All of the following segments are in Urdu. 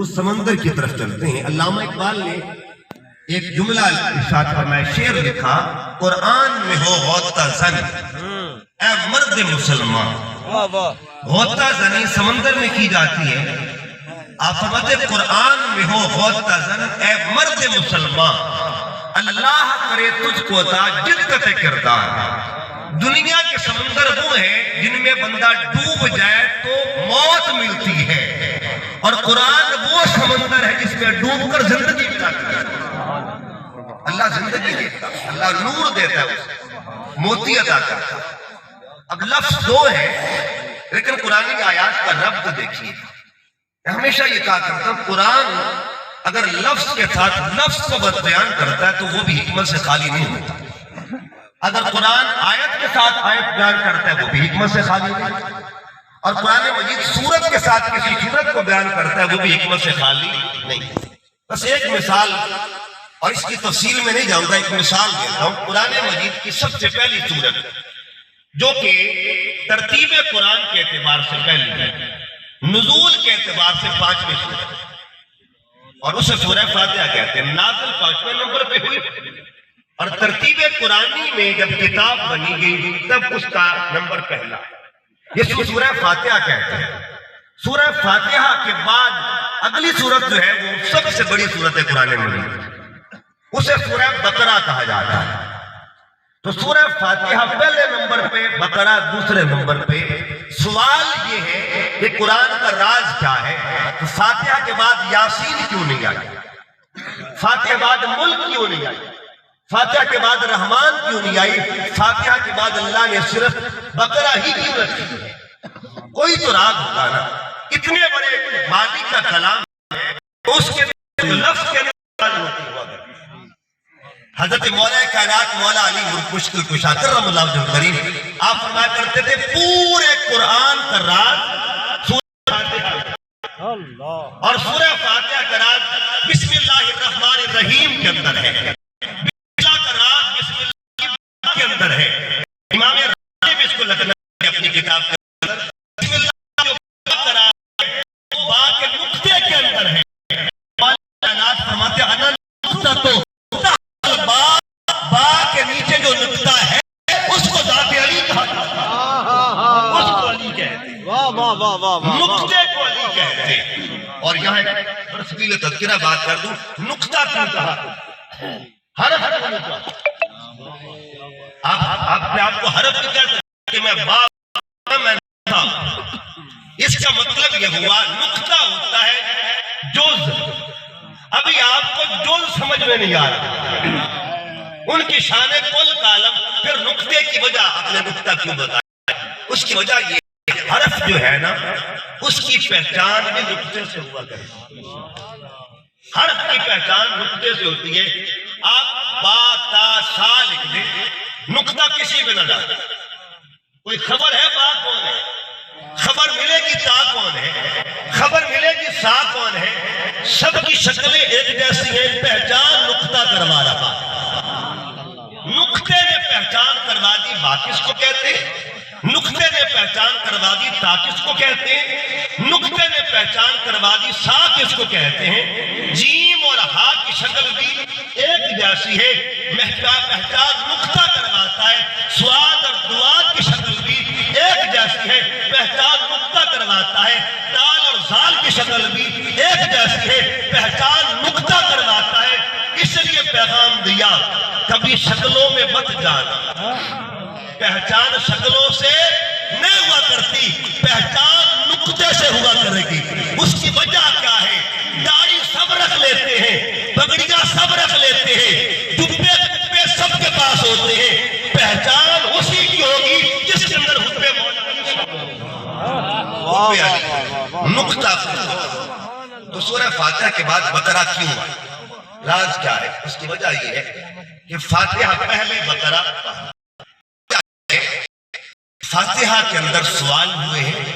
اس سمندر کی طرف چلتے ہیں۔ علامہ اقبال نے ایک جملہ ارشاد فرمایا، شعر لکھا، قرآن میں ہو غوطہ زن اے مرد مسلمان۔ غوطہ زنی سمندر میں کی جاتی ہے، آپ فرماتے قرآن میں ہو غوطہ زن اے مرد مسلمان، اللہ کرے تجھ کو عطا جدت کردار۔ دنیا کے سمندر وہ ہیں جن میں بندہ ڈوب جائے تو موت ملتی ہے، اور قرآن وہ سمندر ہے جس میں ڈوب کر زندگی ملاتی ہے۔ اللہ زندگی دیتا ہے، اللہ نور دیتا ہے، اسے موتی عطا کرتا ہے۔ اب لفظ دو ہے لیکن قرآنی آیات کا ربط دیکھیے۔ میں ہمیشہ یہ کہا کرتا ہوں، قرآن اگر لفظ کے ساتھ لفظ کو بیان کرتا ہے تو وہ بھی حکمت سے خالی نہیں ہوتا، اگر قرآن آیت کے ساتھ آیت بیان کرتا ہے وہ بھی حکمت سے خالی نہیں ہوتا، اور قرآن مجید سورت کے ساتھ کسی سورت کو بیان کرتا ہے وہ بھی حکمت سے خالی نہیں۔ بس ایک مثال، اور اس کی تفصیل میں نہیں جاؤں گا، ایک مثال دیتا ہوں۔ قرآن مجید کی سب سے پہلی سورت جو کہ ترتیب قرآن کے اعتبار سے پہلی ہے، نزول کے اعتبار سے 5ویں سورت، اور اسے سورہ فاتحہ کہتے ہیں۔ نازل 5ویں نمبر پہ ہوئی، اور ترتیب قرآنی میں جب کتاب بنی گئی تب اس کا نمبر پہلا ہے، یہ سورہ فاتحہ کہتے ہیں۔ سورہ فاتحہ کے بعد اگلی سورت جو ہے وہ سب سے بڑی سورت ہے قرآن مجید، اسے سورہ بقرہ کہا جاتا ہے۔ تو سورہ فاتحہ پہلے نمبر پہ، بقرہ دوسرے نمبر پہ۔ سوال یہ ہے کہ قرآن کا راز کیا ہے؟ تو فاتحہ کے بعد یاسین کیوں نہیں آئی؟ فاتحہ کے بعد ملک کیوں نہیں آئی؟ فاتحہ کے بعد رحمان کیوں نہیں آئی؟ فاتحہ کے بعد اللہ نے صرف بقرہ ہی کیوں رکھی ہے؟ کوئی تو راز ہوگا نا، اتنے بڑے مالک کا کلام ہے، اس کے لفظ کے اندر ہوتی ہوا کرتی۔ حضرت مولا کائنات مولا علی مشکل کشا کرم اللہ وجہ الکریم، آپ فرمایا کرتے تھے پورے قرآن کا راز سورہ فاتحہ، اور سورہ فاتحہ کا راز بسم اللہ الرحمن الرحیم کے اندر ہے، بسم اللہ کا راز بسم اللہ کے اندر ہے۔ امام رازی بھی اس کو لکھنا ہے اپنی کتاب کے اندر، بسم اللہ جو کا راز ہے وہ با کے نقطے کے اندر ہے۔ مولا کائنات فرماتے انا نقطہ تو با کے نیچے جو نقطہ ہے اس کو ذات علی کہا جاتا ہے، اس کو علی کہتے ہیں، نقطے کو علی کہتے ہیں۔ اور یہاں ایک برسبیل تذکرہ بات کر دوں، نقطہ کیوں کہا؟ حرف کیوں نہیں کہا؟ آپ نے آپ کو حرف نہیں کہا کہ میں با میں نقطہ، اس کا مطلب یہ ہوا نقطہ ہوتا ہے جز۔ ابھی آپ کو جز سمجھ میں نہیں آ رہا، ان کی شان کل کا عالم، پھر نقطے کی وجہ اپنے نقطہ کیوں بتایا؟ اس کی وجہ یہ حرف جو ہے نا اس کی پہچان بھی نقطے سے ہوا کرتی، حرف کی پہچان نقطے سے ہوتی ہے۔ آپ با تا سا لکھ دیں، نقطہ کسی پہ نہ ڈالیں، کوئی خبر ہے با کون ہے، خبر ملے گی تا کون ہے، خبر ملے گی سا کون ہے، سب کی شکلیں ایک جیسی ہیں، پہچان نقطہ کروا رہا ہے۔ نقطے نے پہچان کروا دی با کس کو کہتے ہیں، نقطے نے پہچان کروا دی تا کس کو کہتے ہیں، نقطے نے پہچان کروا دی سا کس کو کہتے ہیں۔ جیم اور ہا کی شکل بھی ایک جیسی ہے، پہچان نقطہ کرواتا ہے۔ سواد اور دواد کی شکل بھی ایک جیسی ہے، پہچان نقطہ کرواتا ہے۔ دال اور زال کی شکل بھی ایک جیسی ہے، پہچان نقطہ کرواتا ہے۔ اس لیے پیغام دیا کبھی شکلوں میں مت جانا، پہچان شکلوں سے نہیں ہوا کرتی، پہچان نقطے سے ہوا کرے گی۔ اس کی وجہ کیا ہے؟ داڑھی سب رکھ لیتے ہیں، پگڑیاں سب رکھ لیتے ہیں، جبے کپے سب کے پاس ہوتے ہیں، پہچان اسی کی ہوگی جس کے اندر حبے نقطہ۔ تو سورہ فاتحہ کے بعد بقرہ کیوں ہے؟ راز کیا ہے؟ اس کی وجہ یہ ہے کہ فاتحہ پہلے بقرہ، فاتحہ کے اندر سوال ہوئے ہیں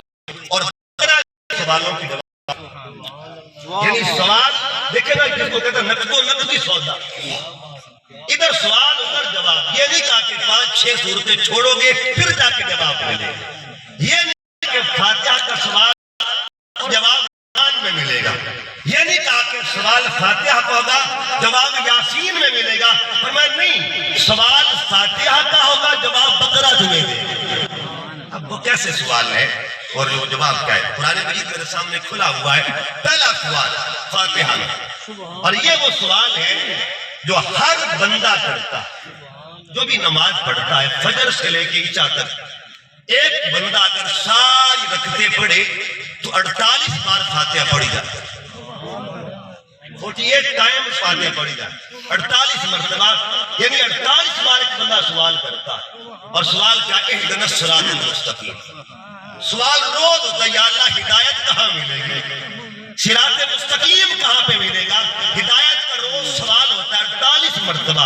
اور بقرہ سوالوں کی جواب، یعنی سوال دیکھیں نا جس کو کہتا ہے نقد و نقدی سودا، ادھر سوال ادھر جواب۔ یہ نہیں کہا کہ 5-6 صورتیں چھوڑو گے پھر جا کے جواب ملے، یہ نہیں کہ فاتحہ کا سوال جواب میں ملے گا. یہ نہیں کہا کہ سوال فاتحہ کا ہوگا جواب یاسین میں ملے گا. فرمایا نہیں، سوال فاتحہ کا ہوگا جواب بقرہ تمہیں دے گا. اب وہ کیسے سوال ہے اور وہ جواب کیا ہے؟ قرآن مجید میرے سامنے کھلا ہوا ہے. پہلا سوال فاتحہ میں، اور یہ وہ سوال ہے جو ہر بندہ کرتا ہے جو بھی نماز پڑھتا ہے فجر سے لے کے عشاء تک. ایک بندہ اگر ساری رکعتیں پڑھے تو 48 بار فاتحہ پڑھی جاتی ہے. 48 ٹائم فاتحہ پڑھی جاتی ہے، 48 مرتبہ، یعنی 48 بار ایک بندہ سوال کرتا ہے. اور سوال کیا؟ اہدنا الصراط المستقیم. سوال روز ہوتا ہے، یا اللہ ہدایت کہاں ملے گی، صراط مستقیم کہاں پہ ملے گا. ہدایت کا روز سوال ہوتا ہے 48 مرتبہ.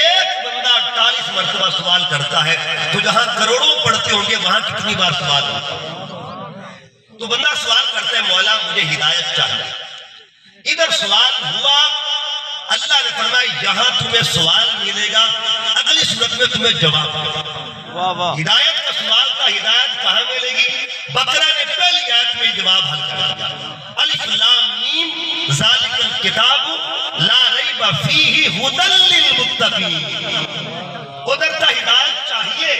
ایک بندہ 48 مرتبہ سوال کرتا ہے تو جہاں کروڑوں پڑھتے ہوں گے وہاں کتنی بار سوال ہوتا ہے؟ تو بندہ سوال کرتا ہے مولا مجھے ہدایت چاہیے. ادھر سوال ہوا، اللہ نے فرمایا یہاں تمہیں سوال ملے گا، اگلی صورت میں تمہیں جواب ملے گا. ہدایت کا سوال تھا، ہدایت کہاں ملے گی؟ بقرہ نے پہلی آیت میں جواب حل کر دیا. الف لام میم ذالک الکتاب لا ریب فیہ ھدی للمتقین. ادھر کا ہدایت چاہیے،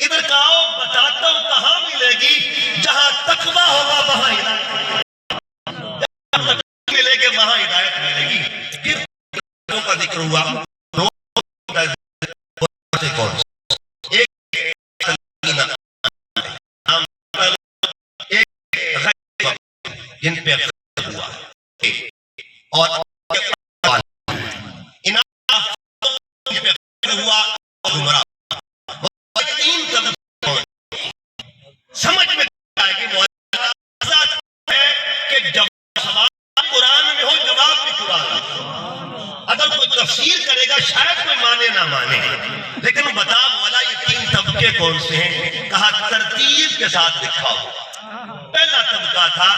ادھر کا آؤ بتاتا ہوں کہاں ملے گی. جہاں تقویٰ ہوگا وہاں ہدایت ملے گی، وہاں ہدایت ملے گی. پھر کا ذکر ہوا، جن پہ ہوا اور ہوا گمراہ. سمجھ میں آئے کہ جب سوال قرآن میں ہو جواب بھی قرآن میں. اگر کوئی تفسیر کرے گا شاید کوئی مانے نہ مانے، لیکن بتا مولا یہ 3 طبقے کون سے ہیں؟ کہا ترتیب کے ساتھ دکھاؤ. پہلا طبقہ تھا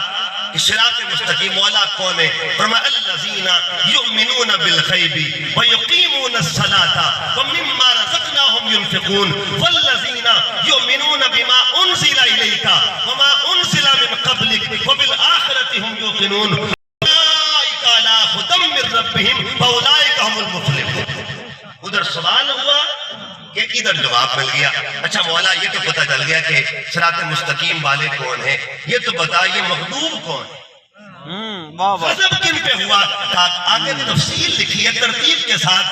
صراط مستقیم. مولا کون ہے؟ فرمایا الذین یؤمنون بالغیب ویقیمون الصلاۃ ومما رزقناہم ینفقون والذین یؤمنون بما انزل الیک وما انزل من قبلک وبالآخرۃ هم یوقنون اولئک علی ھدی من ربہم واولئک هم المفلحون. ادھر سوال ہوا کہ ادھر جواب مل گیا. اچھا مولا یہ تو پتہ چل گیا کہ صراط مستقیم والے کون ہیں، یہ تو بتا یہ مغضوب کون ہے. غضب کن پہ ہوا؟ آگے تفصیل لکھی ہے ترتیب کے ساتھ،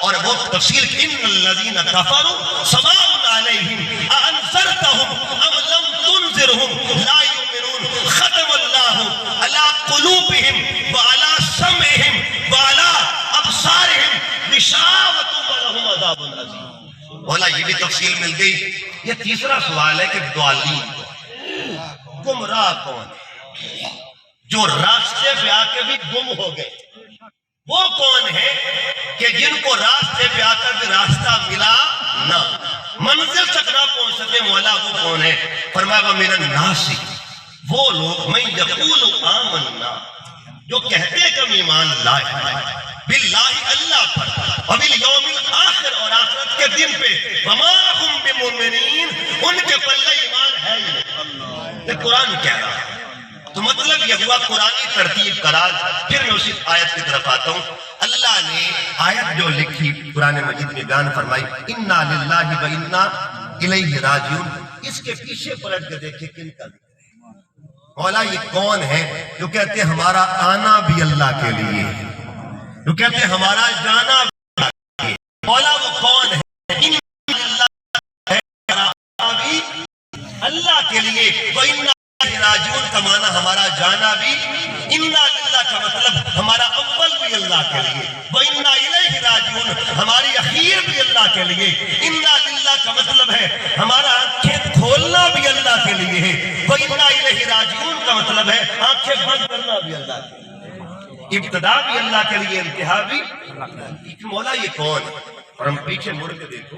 اور وہ تفصیل ان الذین کفروا سواء علیہم اانذرتہم ام لم تنذرہم لا یؤمنون ختم اللہ علی قلوبہم وعلی سمعہم وعلی ابصارہم غشاوۃ ولہم عذاب عظیم. مولا یہ بھی تفصیل مل گئی. یہ تیسرا سوال ہے کہ ضالین گمراہ کون ہے؟ جو راستے پہ آ کے بھی گم ہو گئے. وہ کون ہے کہ جن کو راستے پہ آ کر بھی راستہ ملا نہ، منزل تک نہ پہنچ سکے. مولا وہ کون ہے؟ فرمایا ومن الناس، وہ لوگ من یقول آمنا، جو کہتے ہیں کہ ہم ایمان لائے باللہ اللہ پر وبالیوم الآخر، اور آخرت کے دن پہ، وما ہم بمؤمنین، ان کے پلے ایمان ہے ہی نہیں. یہ قرآن کہہ رہا ہے. تو مطلب یہ ہوا قرآنی ترتیب کا راز. پھر میں اسی آیت کی طرف آتا ہوں. اللہ نے آیت جو لکھی قرآن مجید میں بیان فرمائی انا للہ و انا الیہ راجعون. اس کے پیچھے پلٹ کے دیکھیں کن کا ذکر ہے. مولا یہ کون ہے جو کہتے ہیں ہمارا آنا بھی اللہ کے لیے ہے، جو کہتے ہیں ہمارا جانا بھی اللہ کے لیے. مولا وہ کون ہے؟ اللہ کے لیے. وَإِنَّا راجعون کا معنی ہمارا جانا بھی، انا للہ کا مطلب ہمارا اول بھی اللہ کے لیے، وَإِنَّا إِلَيْهِ راجعون ہماری اخیر بھی اللہ کے لیے. انا للہ کا مطلب ہے ہمارا آنکھیں کھولنا بھی اللہ کے لیے ہے، وَإِنَّا إِلَيْهِ راجعون کا مطلب ہے آنکھیں بند کرنا بھی اللہ کے لیے، ابتدا بھی اللہ کے لیے، انتہا بھی. مولا یہ کون ہے؟ اور ہم پیچھے مڑ کے دیکھو،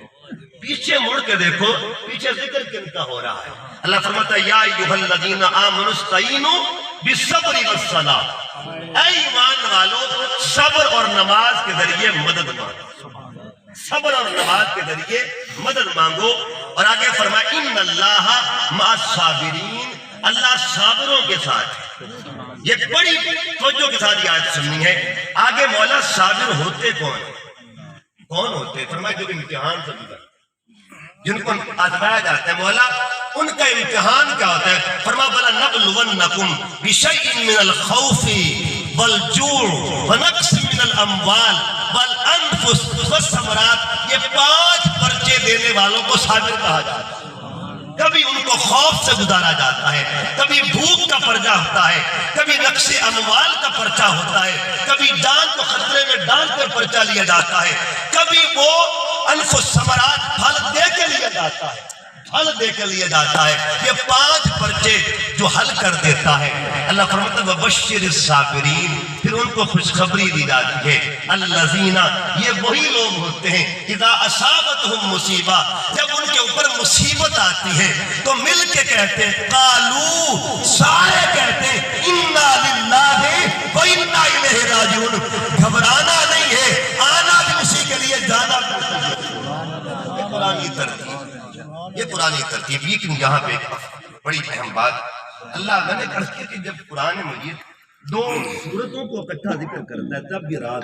پیچھے مڑ کے دیکھو، پیچھے ذکر کن کا ہو رہا ہے. اللہ فرماتا ہے یا ایھا الذین آمنوا استعینوا بالصبر والصلاۃ، اے ایمان والو صبر اور نماز کے ذریعے مدد مانگو. صبر اور نماز کے ذریعے مدد مانگو. اور آگے فرمایا ان اللہ مع الصابرین، اللہ صابروں کے ساتھ ہے. یہ بڑی توجہ کے ساتھ یہ آیت سننی ہے. آگے مولا صابر ہوتے کون ہوتے ہیں؟ فرمایا جو امتحان سے گزر، جن کو آزمایا جاتا ہے. مولا ان کا امتحان کیا ہوتا ہے؟ فرمایا بَلَنَبْلُوَنَّكُمْ بِشَيْءٍ مِّنَ الْخَوْفِ وَالْجُوعِ وَنَقْصٍ مِّنَ الْأَمْوَالِ وَالْأَنفُسِ وَالثَّمَرَاتِ. یہ 5 پرچے دینے والوں کو صابر کہا جاتا ہے. کبھی ان کو خوف سے گزارا جاتا ہے، کبھی بھوک کا پرچہ ہوتا ہے، کبھی نقص اموال کا پرچہ ہوتا ہے، کبھی جان کو خطرے میں ڈال کر پرچہ لیا جاتا ہے، کبھی وہ انفس ثمرات پھل دے کے لیا جاتا ہے، پھل دے کے لیا جاتا ہے. یہ 5 پرچے جو حل کر دیتا ہے. اللہ فرماتا ہے وَبَشِّرِ الصَّابِرِينَ، پھر ان کو خوشخبری دی جاتی ہے. الَّذِينَ، یہ وہی لوگ ہوتے ہیں اذا اصابتہم مصیبہ، جب ان کے اوپر مصیبت آتی ہے تو مل کے کہتے ہیں قالو، سارے کہتے ہیں اِنَّا لِلَّهِ وَإِنَّا إِلَيْهِ رَاجِعُونَ. گھبرانا نہیں ہے، آنا بھی اسی کے لیے، جانا بھی اسی کے لیے. یہ قرآن کی ترتیب، یہ قرآن کی ترتیب. لیکن یہاں پہ ایک بڑی اہم بات اللہ نے عرض کی کہ جب قرآن مجید 2 سورتوں کو اکٹھا ذکر کرتا ہے تب بھی رات